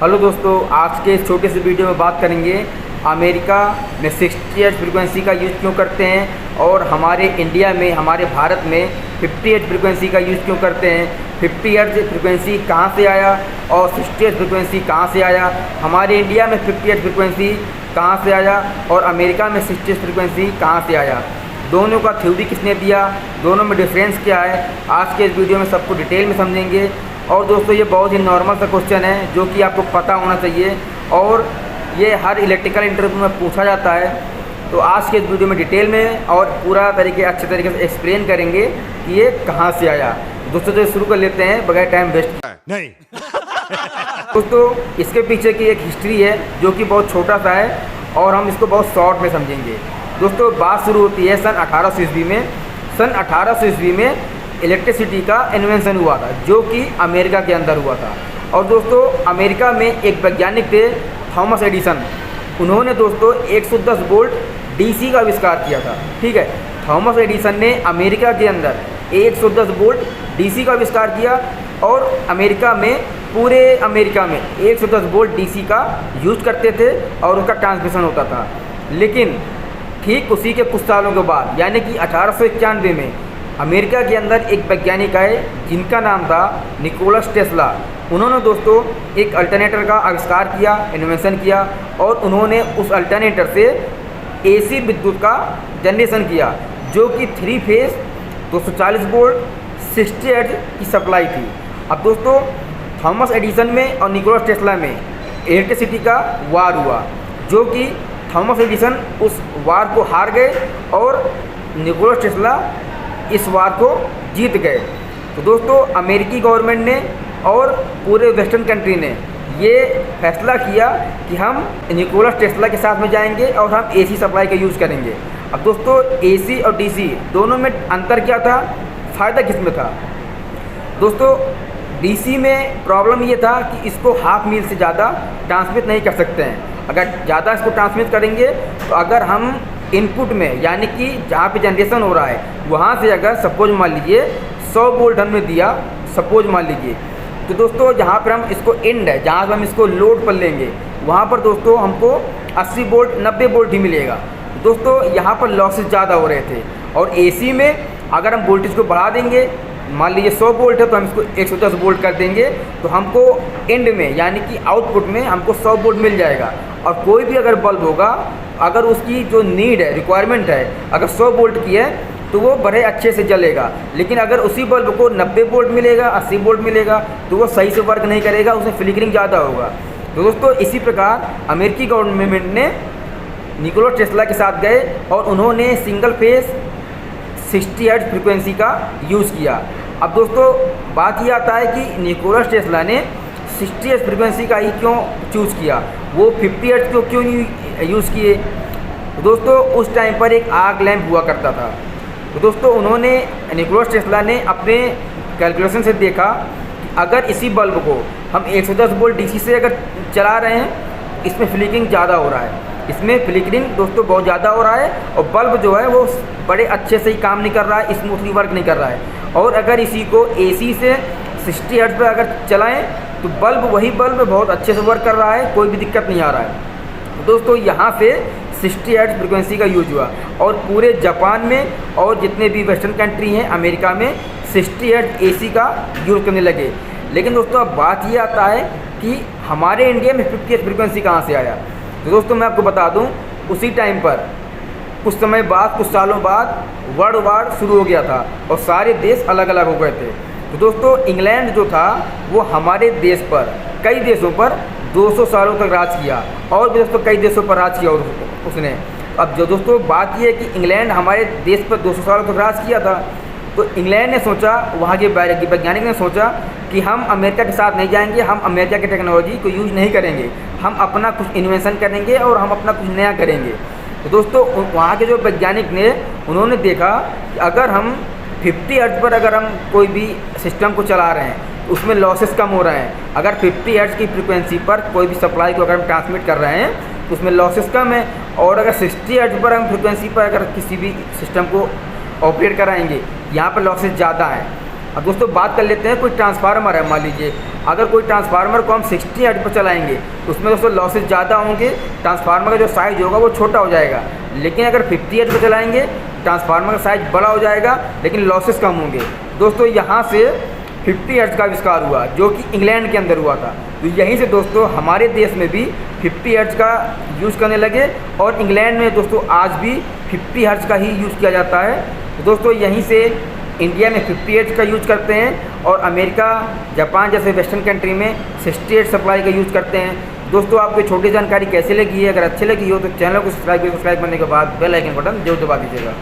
Hello दोस्तों, आज के इस छोटे से वीडियो में बात करेंगे अमेरिका में 60 हर्ट्ज फ्रीक्वेंसी का यूज़ क्यों करते हैं और हमारे इंडिया में, हमारे भारत में 50 हर्ट्ज फ्रीक्वेंसी का यूज़ क्यों करते हैं। 50 हर्ट्ज फ्रीक्वेंसी कहाँ से आया और 60 हर्ट्ज फ्रीक्वेंसी कहाँ से आया। हमारे इंडिया में 50 हर्ट्ज फ्रीक्वेंसी कहाँ से आया और अमेरिका में 60 हर्ट्ज फ्रीक्वेंसी कहाँ से आया। दोनों का थ्योरी किसने दिया, दोनों में डिफरेंस क्या है, आज के इस वीडियो में सबको डिटेल में समझेंगे। और दोस्तों, ये बहुत ही नॉर्मल सा क्वेश्चन है जो कि आपको पता होना चाहिए और ये हर इलेक्ट्रिकल इंटरव्यू में पूछा जाता है। तो आज के इस वीडियो में डिटेल में और पूरा अच्छे तरीके से एक्सप्लेन करेंगे कि ये कहाँ से आया। दोस्तों, तो शुरू कर लेते हैं बगैर टाइम वेस्ट नहीं। दोस्तों, इसके पीछे की एक हिस्ट्री है जो कि बहुत छोटा सा है और हम इसको बहुत शॉर्ट में समझेंगे। दोस्तों, बात शुरू होती है सन 1800 ईस्वी में। सन 1800 ईस्वी में इलेक्ट्रिसिटी का इन्वेंशन हुआ था जो कि अमेरिका के अंदर हुआ था। और दोस्तों, अमेरिका में एक वैज्ञानिक थे थॉमस एडिसन। उन्होंने दोस्तों 110 वोल्ट डीसी का आविष्कार किया था। ठीक है, थॉमस एडिसन ने अमेरिका के अंदर 110 वोल्ट डीसी का आविष्कार किया और अमेरिका में, पूरे अमेरिका में 110 वोल्ट डीसी का यूज करते थे और उसका ट्रांसमिशन होता था। लेकिन ठीक उसी के कुछ सालों के बाद, यानी कि 1891 में अमेरिका के अंदर एक वैज्ञानिक आए जिनका नाम था निकोलस टेस्ला। उन्होंने दोस्तों एक अल्टरनेटर का आविष्कार किया, इन्वेंशन किया और उन्होंने उस अल्टरनेटर से एसी विद्युत का जनरेशन किया जो कि 3 फेज 240 वोल्ट 60 हर्ट्ज की सप्लाई थी। अब दोस्तों, थॉमस एडिसन में और निकोलस टेस्ला में इलेक्ट्रिसिटी का वार हुआ जो कि थॉमस एडिसन उस वार को हार गए और निकोलस टेस्ला इस वार को जीत गए। तो दोस्तों, अमेरिकी गवर्नमेंट ने और पूरे वेस्टर्न कंट्री ने ये फैसला किया कि हम निकोलस टेस्ला के साथ में जाएंगे और हम एसी सप्लाई का यूज़ करेंगे। अब दोस्तों, एसी और डीसी दोनों में अंतर क्या था, फ़ायदा किस में था। दोस्तों, डीसी में प्रॉब्लम ये था कि इसको हाफ मील से ज़्यादा ट्रांसमिट नहीं कर सकते हैं। अगर ज़्यादा इसको ट्रांसमिट करेंगे तो अगर हम इनपुट में, यानी कि जहाँ पे जनरेशन हो रहा है वहाँ से अगर सपोज मान लीजिए 100 वोल्ट हमने दिया, सपोज मान लीजिए, तो दोस्तों जहाँ पर हम इसको एंड है, जहाँ पर हम इसको लोड पर लेंगे वहाँ पर दोस्तों हमको 80 वोल्ट 90 वोल्ट ही मिलेगा। दोस्तों, यहाँ पर लॉसेस ज़्यादा हो रहे थे। और एसी में अगर हम वोल्टेज को बढ़ा देंगे, मान लीजिए 100 वोल्ट है तो हम इसको 110 वोल्ट कर देंगे तो हमको एंड में, यानी कि आउटपुट में हमको 100 वोल्ट मिल जाएगा। और कोई भी अगर बल्ब होगा, अगर उसकी जो नीड है, रिक्वायरमेंट है, अगर 100 वोल्ट की है तो वो बड़े अच्छे से जलेगा। लेकिन अगर उसी बल्ब को 90 वोल्ट मिलेगा, 80 वोल्ट मिलेगा तो वो सही से वर्क नहीं करेगा, उसमें फ्लिकरिंग ज़्यादा होगा। तो दोस्तों, इसी प्रकार अमेरिकी गवर्नमेंट ने निकोलस टेस्ला के साथ गए और उन्होंने सिंगल फेज 60 हर्ट्ज फ्रीक्वेंसी का यूज़ किया। अब दोस्तों, बात ये आता है कि निकोलस टेस्ला ने 60 हर्ट्ज फ्रीक्वेंसी का ही क्यों चूज़ किया, वो 50 हर्ट्ज को क्यों नहीं यूज़ किए। तो दोस्तों, उस टाइम पर एक आर्क लैंप हुआ करता था। तो दोस्तों, उन्होंने, निकोलस टेस्ला ने अपने कैलकुलेशन से देखा कि अगर इसी बल्ब को हम 110 वोल्ट डीसी से अगर चला रहे हैं, इसमें फ्लिकरिंग ज़्यादा हो रहा है, इसमें फ्लिकरिंग दोस्तों बहुत ज़्यादा हो रहा है और बल्ब जो है वो बड़े अच्छे से ही काम नहीं कर रहा है, स्मूथली वर्क नहीं कर रहा है। और अगर इसी को एसी से 60 हर्ट्ज पर अगर चलाएं तो बल्ब, वही बल्ब बहुत अच्छे से वर्क कर रहा है, कोई भी दिक्कत नहीं आ रहा है। तो दोस्तों, यहाँ से 60 हर्ट्ज फ्रीक्वेंसी का यूज हुआ और पूरे जापान में और जितने भी वेस्टर्न कंट्री हैं, अमेरिका में 60 हर्ट्ज एसी का यूज़ करने लगे। लेकिन दोस्तों, अब बात ये आता है कि हमारे इंडिया में 50 हर्ट्ज फ्रीक्वेंसी कहाँ से आया। तो दोस्तों, मैं आपको बता दूँ, उसी टाइम पर कुछ समय बाद, कुछ सालों बाद वर्ल्ड वार शुरू हो गया था और सारे देश अलग अलग हो गए थे। तो दोस्तों, इंग्लैंड जो था वो हमारे देश पर, कई देशों पर 200 सालों तक राज किया और भी दोस्तों कई देशों पर राज किया उसने। अब जो दोस्तों बात ये है कि इंग्लैंड हमारे देश पर 200 सालों तक राज किया था, तो इंग्लैंड ने सोचा, वहाँ के वैज्ञानिक ने सोचा कि हम अमेरिका के साथ नहीं जाएंगे, हम अमेरिका की टेक्नोलॉजी को यूज़ नहीं करेंगे, हम अपना कुछ इन्वेंशन करेंगे और हम अपना कुछ नया करेंगे। तो दोस्तों, वहाँ के जो वैज्ञानिक ने, उन्होंने देखा कि अगर हम 50 हर्ट्ज पर अगर हम कोई भी सिस्टम को चला रहे हैं तो उसमें लॉसेस कम हो रहे हैं। अगर 50 हर्ट्ज की फ्रीक्वेंसी पर कोई भी सप्लाई को अगर हम ट्रांसमिट कर रहे हैं तो उसमें लॉसेस कम है। और अगर 60 हर्ट्ज पर हम फ्रीक्वेंसी पर अगर किसी भी सिस्टम को ऑपरेट कराएंगे, यहाँ पर लॉसेस ज़्यादा हैं। अब दोस्तों बात कर लेते हैं, कोई ट्रांसफार्मर है, मान लीजिए अगर कोई ट्रांसफार्मर को हम 60 हर्ट्ज पर चलाएंगे तो उसमें दोस्तों लॉसेस ज़्यादा होंगे, ट्रांसफार्मर का जो साइज़ होगा वो छोटा हो जाएगा। लेकिन अगर 50 हर्ट्ज पर चलाएंगे ट्रांसफार्मर का साइज़ बड़ा हो जाएगा लेकिन लॉसेस कम होंगे। दोस्तों यहाँ से 50 हर्ट्ज का आविष्कार हुआ जो कि इंग्लैंड के अंदर हुआ था। तो यहीं से दोस्तों हमारे देश में भी 50 हर्ट्ज का यूज़ करने लगे और इंग्लैंड में दोस्तों आज भी 50 हर्ट्ज का ही यूज़ किया जाता है। तो दोस्तों यहीं से इंडिया में 50 हर्ट्ज का यूज़ करते हैं और अमेरिका, जापान जैसे वेस्टर्न कंट्री में 60 हर्ट्ज सप्लाई का यूज़ करते हैं। दोस्तों आपको छोटी जानकारी कैसे लगी है? अगर अच्छी लगी हो तो चैनल को सब्सक्राइब करने के बाद बेल आइकन बटन जरूर दबा दीजिएगा।